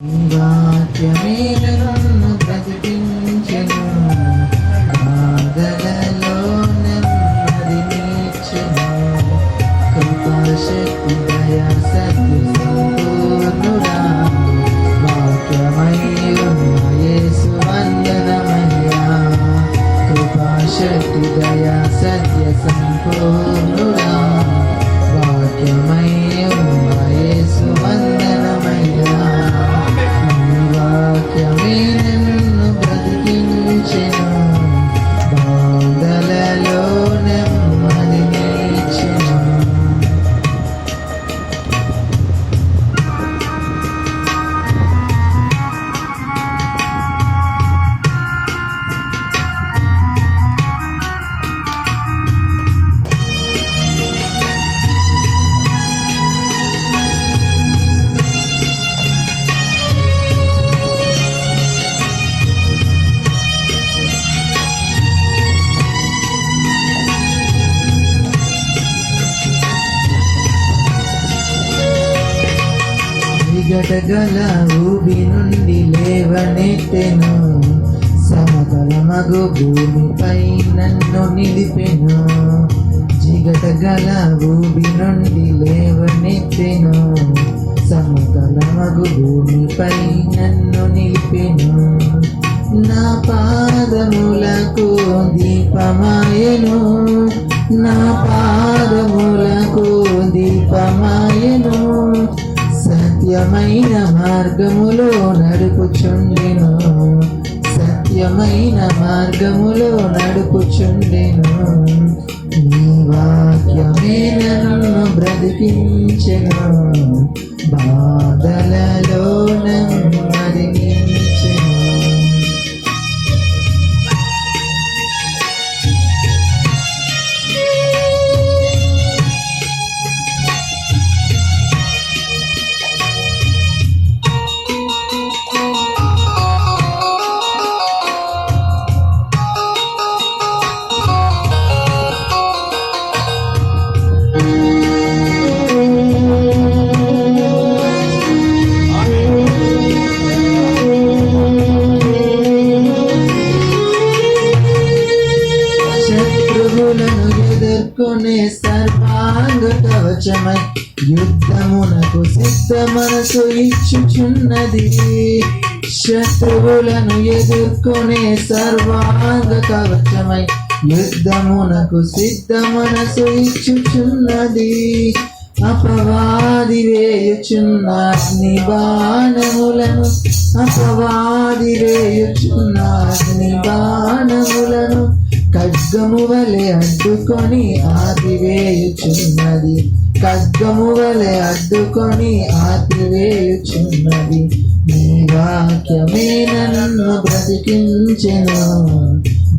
వాక్యమే నన్ను బ్రతికించెను, బాధలలో నెమ్మదినిచ్చెను. కృపాశక్తి దయా సత్య సంపూర్ణుడా, వాక్యమై ఉన్న యేసు వందనమయ్యా. కృపాశక్తి దయా సత్య సంపూర్ణుడా, వాక్యమై ఉన్న యేసు వందనమయ్యా. వాక్యమే నన్ను బ్రతికించెను, బాధలలో నెమ్మదినిచ్చెను. గటగల ఊబి నుండి లేవనెత్తెను, సమతలమగు భూమిపై నన్ను నిలిపెను. జిగటగల ఊబి నుండి లేవనెత్తెను, సమతలమగు భూమిపై నన్ను నిలిపెను. నా పాదములకు దీపమాయెను, నా పాదములకు దీపమాయెను. సత్యమైన మార్గములో నడుపుచుండెను, సత్యమైన మార్గములో నడుపుచుండెను. నీ వాక్యమే నన్ను బ్రతికించెను, బాధలలో నెమ్మదినిచ్చెను. శత్రువులను ఎదుర్కొనే సర్వాంగ కవచమై యుద్ధమునకు సిద్ధ మనసు ఇచ్చుచున్నది. శత్రువులను ఎదుర్కొనే సర్వాంగ కవచమై యుద్ధమునకు సిద్ధ మనసు ఇచ్చుచున్నది. అపవాది వేయుచున్న అగ్ని బాణములను, అపవాది వేయుచున్న అగ్ని బాణములను ఖడ్గము వలె అడ్డుకొని ఆపివేయుచున్నది, ఖడ్గము వలె అడ్డుకొని ఆపివేయుచున్నది. నీ వాక్యమే నన్ను బ్రతికించెను,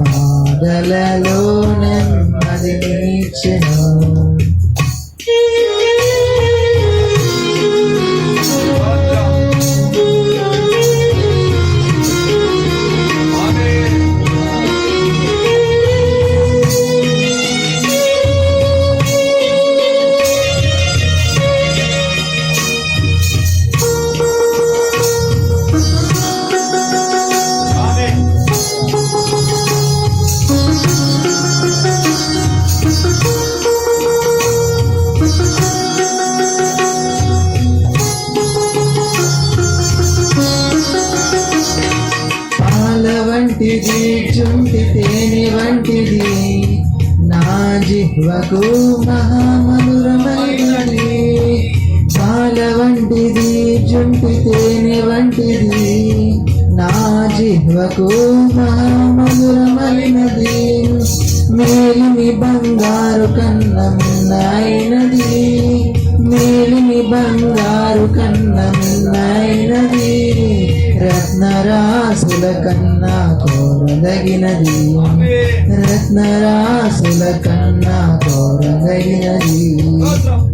బాధలలో నెమ్మదినిచ్చెను. వంటిది జుంటి తేనె వంటిది, నా జిహ్వకు మహామధురమైనది. పాల వంటిది జుంటి తేనె వంటిది, నా జిహ్వకు మహామధురమైనది. మేలిమి బంగారు కన్నా మిన్నైనది, మేలిమి బంగారు కన్నా మిన్నైనది. రత్నరాసుల కన్నా కోరదగినది, రత్నరాసుల కన్నా కోరదగినది.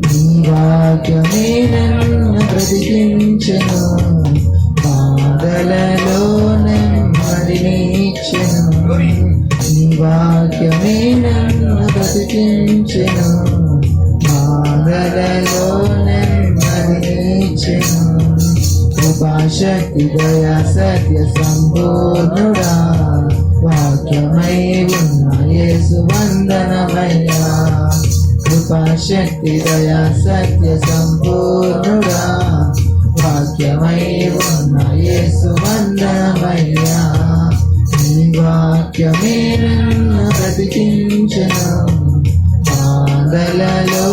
నీ వాక్యమే నన్ను బ్రతికించెను, బాధలలో నెమ్మదినిచ్చెను. నీ వాక్యమే నన్ను బ్రతికించెను, బాధలలో నెమ్మదినిచ్చెను. శక్తి దయా సత్య సంపూర్ణుడా వాక్యమై ఉన్న యేసు వందనమయ్యా కృపా శక్తి దయా సత్య సంపూర్ణుడా వాక్యమై ఉన్న యేసు వందనమయ్యా నీ వాక్యమే నన్ను బ్రతికించెను బాధలలో